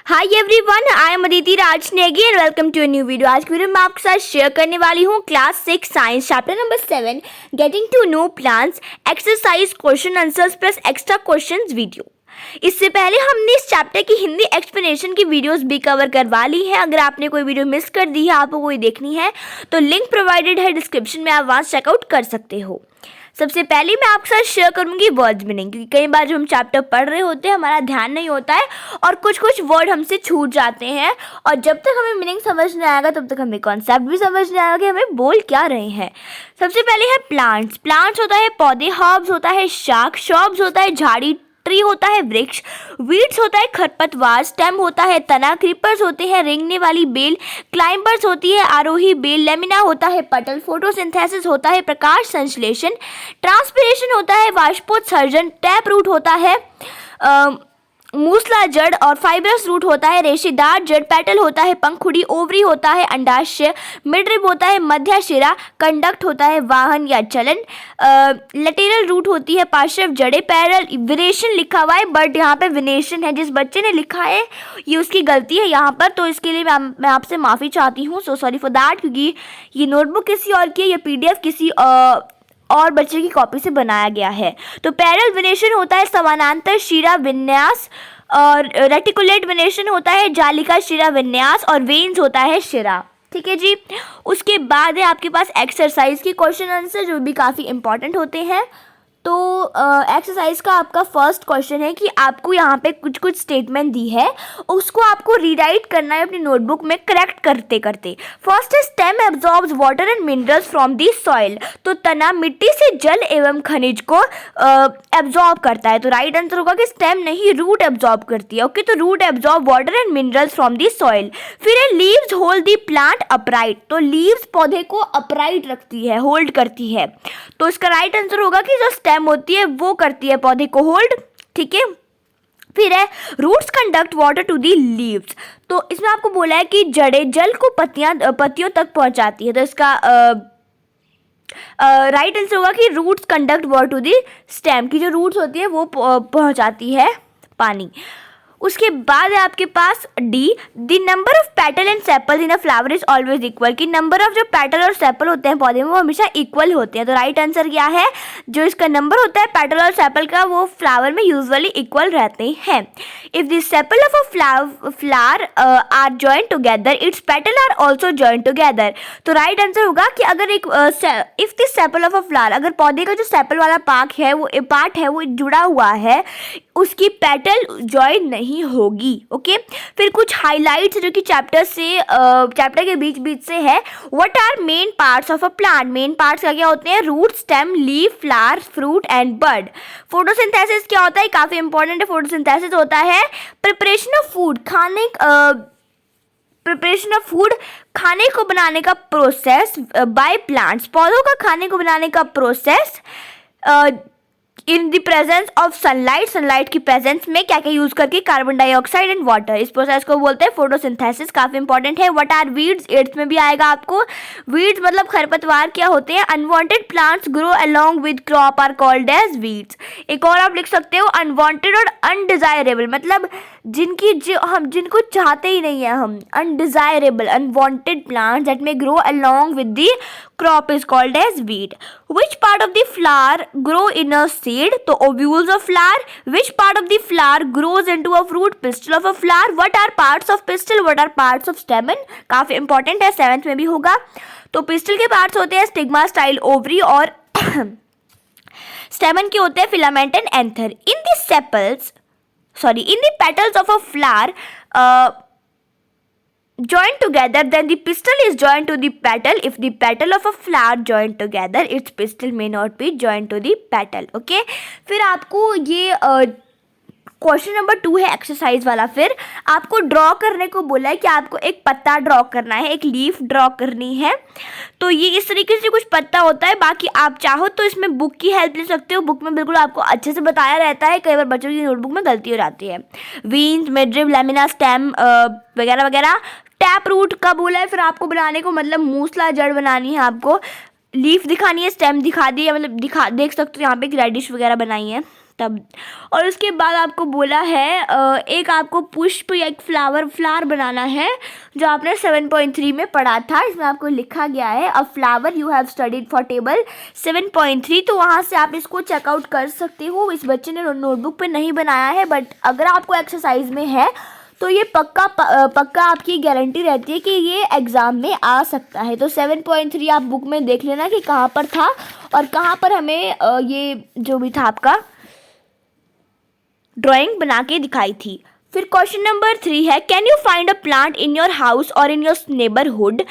Hi everyone, I am Aditi Raj Negi and welcome to a new video. आज की video में आपके साथ शेयर करने वाली हूँ class 6 science chapter number 7 getting to know plants exercise question answers plus extra questions video. इससे पहले हमने इस चैप्टर की हिंदी एक्सप्लेनेशन की वीडियोस भी कवर करवा ली है। अगर आपने कोई वीडियो मिस कर दी है, आपको कोई देखनी है तो लिंक प्रोवाइडेड है डिस्क्रिप्शन में, आप वहाँ चेकआउट कर सकते हो। सबसे पहले मैं आपके साथ शेयर करूंगी वर्ड्स मीनिंग, क्योंकि कई बार जब हम चैप्टर पढ़ रहे होते हैं हमारा ध्यान नहीं होता है और कुछ कुछ वर्ड हमसे छूट जाते हैं, और जब तक हमें मीनिंग समझ नहीं आएगा तब तक हमें कॉन्सेप्ट भी समझ नहीं आएगा कि हमें बोल क्या रहे हैं। सबसे पहले है प्लांट्स। प्लांट्स होता है पौधे, हर्ब्स होता है शाक, श्रब्स होता है झाड़ी, ट्री होता है वृक्ष, वीड्स होता है खरपतवार, स्टेम होता है तना, क्रीपर्स होते हैं रेंगने वाली बेल, क्लाइंबर्स होती है आरोही बेल, लेमिना होता है पटल, फोटोसिंथेसिस होता है प्रकाश संश्लेषण, ट्रांसपिरेशन होता है वाष्पोत्सर्जन, टैप रूट होता है मूसला जड़, और फाइब्रस रूट होता है रेशेदार जड़, पेटल होता है पंखुड़ी, ओवरी होता है अंडाशय, मिडरिब होता है मध्य शिरा, कंडक्ट होता है वाहन या चलन, लेटेरल रूट होती है पार्श्व जड़ें, पैरल विनेशन लिखा हुआ है बट यहाँ पे विनेशन है। जिस बच्चे ने लिखा है ये उसकी गलती है यहाँ पर, तो इसके लिए मैं आपसे माफ़ी चाहती हूँ, सो सॉरी फॉर दैट, क्योंकि ये नोटबुक किसी और की है, ये PDF किसी और बच्चे की कॉपी से बनाया गया है। तो पैरल विनेशन होता है समानांतर शिरा विन्यास, और रेटिकुलेट विनेशन होता है जालिका शिरा विन्यास, और वेन्स होता है शिरा। ठीक है जी। उसके बाद है आपके पास एक्सरसाइज की क्वेश्चन आंसर, जो भी काफ़ी इंपॉर्टेंट होते हैं। तो एक्सरसाइज का आपका फर्स्ट क्वेश्चन है कि आपको यहाँ पे कुछ कुछ स्टेटमेंट दी है, उसको आपको रीराइट करना है अपनी नोटबुक में करेक्ट करते करते। फर्स्ट है stem absorbs water and minerals from the soil. तो तना मिट्टी से जल एवं खनिज को एब्जॉर्ब करता है, तो राइट आंसर होगा कि स्टेम नहीं, रूट एब्जॉर्ब करती है। ओके, तो root absorb water and minerals from the soil. फिर है leaves hold the plant upright. तो लीव्स पौधे को अपराइट रखती है, होल्ड करती है, तो इसका राइट आंसर होगा कि जो स्टेम होती है वो करती है पौधे को होल्ड। ठीक है। फिर है roots conduct water to the leaves. तो इसमें आपको बोला है कि जड़ें जल को पत्तियों तक पहुंचाती है, तो इसका राइट आंसर होगा कि roots conduct water to the stem, की जो रूट्स होती है वो पहुंचाती है पानी। उसके बाद है आपके पास D, the number of petal and sepal in a flower is always equal, कि नंबर ऑफ जो पेटल और सेपल होते हैं पौधे में वो हमेशा इक्वल होते हैं। तो राइट आंसर क्या है, जो इसका नंबर होता है पेटल और सेपल का वो फ्लावर में यूजुअली इक्वल रहते हैं। If the sepal of a flower are joint together, its petal are also joint together. तो राइट आंसर होगा कि अगर एक if the sepal of a flower, अगर पौधे का जो सेपल वाला पार्ट है वो जुड़ा हुआ है, उसकी पेटल जॉइन नहीं होगी। ओके। फिर कुछ हाइलाइट्स जो कि चैप्टर के बीच बीच से है। What are main parts of a plant. Main parts क्या क्या होते हैं, root, stem, leaf, flower, fruit and bud. Photosynthesis क्या होता है, काफी इंपॉर्टेंट है। फोटोसिंथेसिस होता है प्रिपरेशन ऑफ फूड, खाने को बनाने का प्रोसेस बाय प्लांट्स, पौधों का खाने को बनाने का process in the presence of sunlight की प्रेजेंस में क्या क्या यूज करके, कार्बन डाइऑक्साइड एंड वाटर, इस प्रोसेस को बोलते हैं फोटोसिंथेसिस, काफी इंपॉर्टेंट है। व्हाट आर वीड्स, एट्थ में भी आएगा आपको। वीड्स मतलब खरपतवार क्या होते हैं, unwanted plants grow along with crop are called as weeds. एक और आप लिख सकते हो अनवांटेड और अनडिजायरेबल, मतलब जिनको चाहते ही नहीं है हम, undesirable unwanted plants that may grow along with the crop is called as weed. Which part of the flower grow in a seed, तो ovules of flower. Which part of the flower grows into a fruit, pistil of a flower. What are parts of pistil, what are parts of stamen, काफी important है, 7th में भी होगा। तो pistol के parts होते हैं स्टिग्मा, स्टाइल, ओवरी, और स्टेमन के होते हैं filament and anther. In the petals of a flower joined together, then the pistil is joined to the petal. If the petal of a flower joined together, its pistil may not be joined to the petal. Okay? फिर आपको ये question number 2 है exercise वाला। फिर आपको draw करने को बोला है कि आपको एक पत्ता ड्रॉ करना है, एक लीफ ड्रॉ करनी है। तो ये इस तरीके से कुछ पत्ता होता है, बाकी आप चाहो तो इसमें बुक की हेल्प ले सकते हो, बुक में बिल्कुल आपको अच्छे से बताया रहता है, कई बार बच्चों की नोटबुक में गलती हो जाती है। वीन्स, मिडरिब, लेमिना, स्टेम वगैरह वगैरह। टैप रूट का बोला है फिर आपको बनाने को, मतलब मूसला जड़ बनानी है आपको, लीफ दिखानी है, स्टेम दिखा दी है, मतलब देख सकते हो यहाँ पे रेडिश वगैरह बनाई है। तब। और उसके बाद आपको बोला है एक आपको पुष्प या एक फ्लावर बनाना है, जो आपने 7.3 में पढ़ा था। इसमें आपको लिखा गया है अ flower you have studied for table 7.3। तो वहाँ से आप इसको चेकआउट कर सकते हो। इस बच्चे ने नोटबुक पे नहीं बनाया है, बट अगर आपको एक्सरसाइज में है तो ये पक्का आपकी गारंटी रहती है कि ये एग्ज़ाम में आ सकता है। तो 7.3 आप बुक में देख लेना कि कहाँ पर था और कहाँ पर हमें ये जो भी था आपका ड्राइंग बना के दिखाई थी। फिर क्वेश्चन नंबर 3 है, can you find a plant in your house or in your neighbourhood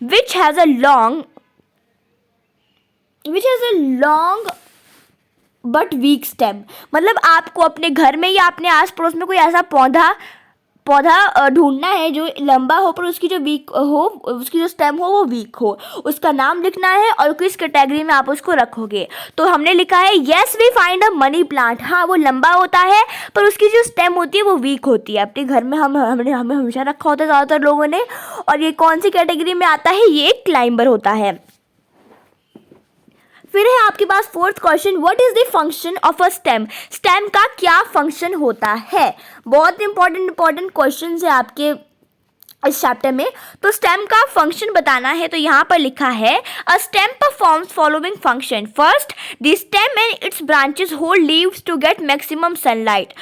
which has a long but weak stem. मतलब आपको अपने घर में या अपने आस पड़ोस में कोई ऐसा पौधा ढूंढना है जो लंबा हो पर उसकी जो वीक हो, उसकी जो स्टेम हो वो वीक हो। उसका नाम लिखना है और किस कैटेगरी में आप उसको रखोगे। तो हमने लिखा है yes we find a money plant. हाँ, वो लंबा होता है पर उसकी जो स्टेम होती है वो वीक होती है। अपने घर में हमने हमेशा रखा होता है ज़्यादातर लोगों ने। और ये कौन सी कैटेगरी में आता है? ये एक क्लाइंबर होता है। फिर है आपके पास fourth question, what is the function of a stem. Stem का क्या फंक्शन होता है? बहुत इंपॉर्टेंट क्वेश्चन है आपके इस चैप्टर में। तो स्टेम का फंक्शन बताना है, तो यहाँ पर लिखा है a stem performs following function. First, the stem and its branches hold leaves to get maximum sunlight.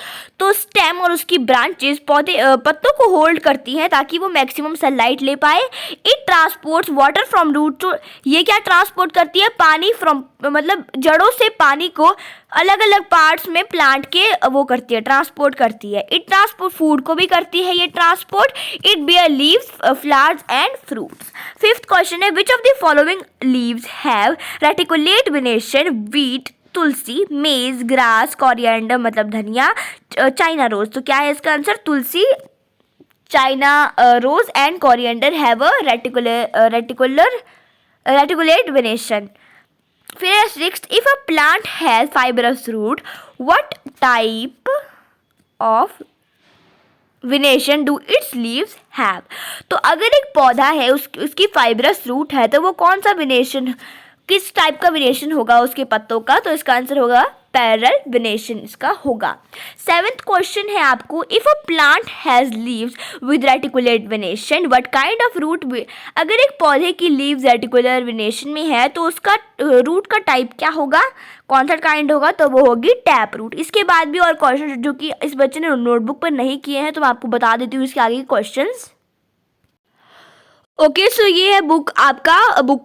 तो स्टेम और उसकी ब्रांचेस पत्तों को होल्ड करती हैं ताकि वो मैक्सिमम सनलाइट ले पाए। It transports water from root to, ये क्या ट्रांसपोर्ट करती है? पानी फ्रॉम, मतलब जड़ों से पानी को अलग अलग पार्ट्स में प्लांट के वो करती है, ट्रांसपोर्ट करती है। इट ट्रांसपोर्ट फूड को भी करती है ये transport. It bear leaves, flowers and fruits. Fifth question है, which of the following leaves have reticulate venation? Wheat, tulsi, maize, grass, coriander मतलब धनिया, चाइना रोज। तो क्या है इसका answer? Tulsi, China rose and coriander have a reticulate venation. फिर sixth, if a plant has fibrous root what type of venation do its leaves have. तो अगर एक पौधा है उसकी फाइबरस रूट है तो वो कौन सा वेनेशन, किस टाइप का वेनेशन होगा उसके पत्तों का? तो इसका आंसर होगा पैरेलल वेनेशन इसका होगा। सेवेंथ क्वेश्चन है आपको, if a plant has leaves with reticulate venation what kind of root. अगर एक पौधे की लीव्स रेटिकुलर वेनेशन में है तो उसका रूट का टाइप क्या होगा, कौन सा काइंड होगा? तो वो होगी टैप रूट। इसके बाद भी और क्वेश्चन जो कि इस बच्चे ने नोटबुक पर नहीं किए हैं तो मैं आपको बता देती हूँ इसके आगे के क्वेश्चंस। ओके, सो ये है बुक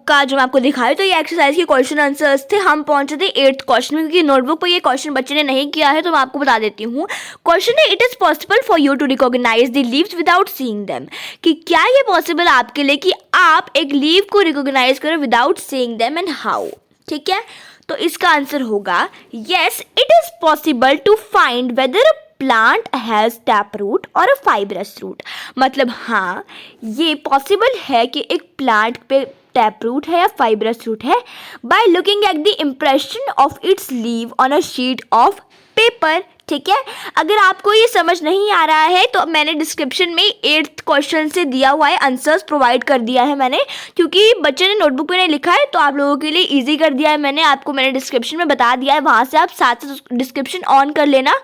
का जो मैं आपको दिखाई। तो ये एक्सरसाइज के क्वेश्चन आंसर्स थे। हम पहुंचे थे 8th क्वेश्चन में, क्योंकि नोटबुक पर ये क्वेश्चन बच्चे ने नहीं किया है तो मैं आपको बता देती हूँ। क्वेश्चन है, it is possible for you to recognise the leaves without seeing them. कि क्या ये पॉसिबल आपके लिए कि आप एक लीव को रिकॉग्नाइज करो without seeing them and how? ठीक है, तो इसका आंसर होगा yes it is possible to find whether plant has tap root or a fibrous root. मतलब हाँ, ये पॉसिबल है कि एक प्लांट पे टैप रूट है या फाइब्रस रूट है by looking at the impression of its leave on a sheet of paper. ठीक है, अगर आपको ये समझ नहीं आ रहा है तो मैंने डिस्क्रिप्शन में 8th क्वेश्चन से दिया हुआ है, आंसर्स प्रोवाइड कर दिया है मैंने, क्योंकि बच्चे ने नोटबुक में नहीं लिखा है तो आप लोगों के लिए इजी कर दिया है मैंने। आपको मैंने डिस्क्रिप्शन में बता दिया है, वहाँ से आप साथ साथ डिस्क्रिप्शन ऑन कर लेना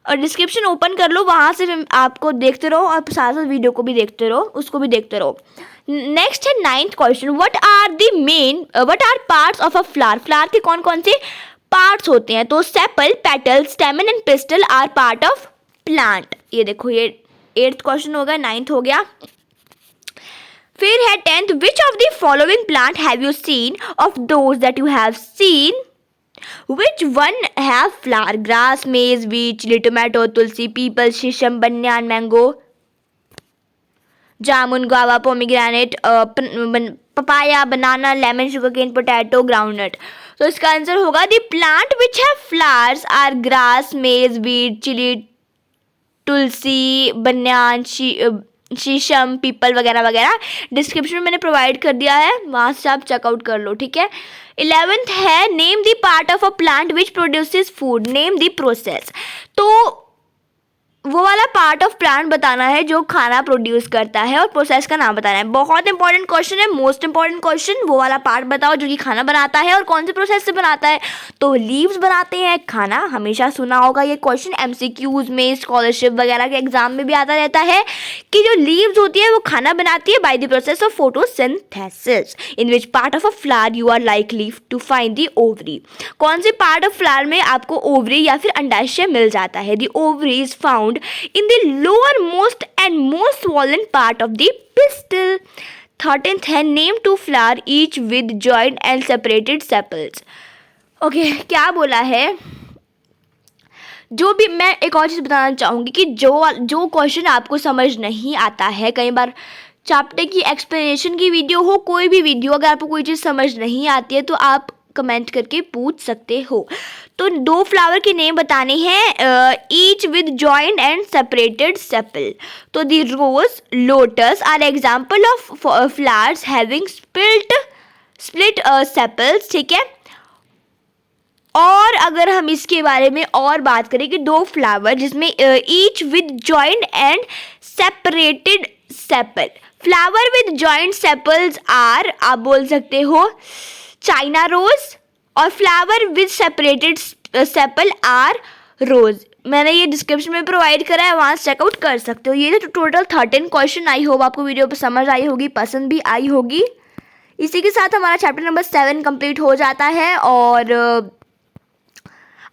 और डिस्क्रिप्शन ओपन कर लो, वहाँ से आपको देखते रहो और साथ साथ वीडियो को भी देखते रहो, उसको भी देखते रहो। नेक्स्ट है 9th question, what are parts of a flower. Flower के कौन कौन से पार्ट्स होते हैं? तो sepal, petal, stamen and pistil are part of plant. ये देखो, ये 8th क्वेश्चन हो गया, 9th हो गया। फिर है 10th, which of the following plant have you seen of those that you have seen Which one have flower? Grass, maize, wheat, chili, tomato, tulsi, peepal, shisham, banyan, mango, jamun, guava, pomegranate, papaya, banana, lemon, sugarcane, potato, groundnut. तो इसका answer होगा the plant which have flowers are grass, maize, wheat, chili, tulsi, banyan, शीशम, people वगैरह वगैरह। Description में मैंने provide कर दिया है, वहाँ से आप चेकआउट कर लो। ठीक है, 11th है, name the part of a plant which produces food. Name the process. तो वो वाला पार्ट पार्ट ऑफ प्लांट बताना है जो खाना प्रोड्यूस करता है और प्रोसेस का नाम बताना है। बहुत इंपॉर्टेंट क्वेश्चन है, मोस्ट इंपॉर्टेंट क्वेश्चन। वो वाला पार्ट बताओ जो कि खाना बनाता है और कौन से प्रोसेस से बनाता है। तो लीव्स बनाते हैं खाना, हमेशा सुना होगा ये क्वेश्चन, एमसीक्यूज में, स्कॉलरशिप वगैरह के एग्जाम में भी आता रहता है कि जो लीव्स होती है वो खाना बनाती है by the process of photosynthesis. In which part of a flower you are likely to find the ovary. कौन से पार्ट ऑफ फ्लावर में आपको ओवरी या फिर अंडाशय मिल जाता है। The ovary is found in the lowermost and most swollen part of the pistil. 13th है, name two flower each with joined and separated sepals. Okay, क्या बोला है, जो भी मैं एक और चीज़ बताना चाहूँगी कि जो क्वेश्चन आपको समझ नहीं आता है, कई बार चैप्टर की एक्सप्लेनेशन की वीडियो हो, कोई भी वीडियो, अगर आपको कोई चीज़ समझ नहीं आती है तो आप कमेंट करके पूछ सकते हो। तो 2 फ्लावर के नेम बताने हैं, each with joint and separated sepal. तो the rose, lotus are example of flowers having split sepals, ठीक है। और अगर हम इसके बारे में और बात करें कि 2 फ्लावर जिसमें each with joint and separated sepal. Flower with joint sepals are, आप बोल सकते हो चाइना रोज, और flower with separated sepal are rose. मैंने ये डिस्क्रिप्शन में प्रोवाइड करा है, वहाँ चेकआउट कर सकते हो। ये तो टोटल 13 क्वेश्चन। आई होप आपको वीडियो पर समझ आई होगी, पसंद भी आई होगी। इसी के साथ हमारा चैप्टर नंबर 7 कंप्लीट हो जाता है और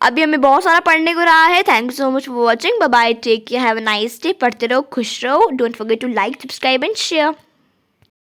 अभी हमें बहुत सारा पढ़ने को रहा है। Thank you so much for watching. Bye bye, take care, have a nice day. पढ़ते रहो, खुश रहो। Don't forget to like, subscribe and share.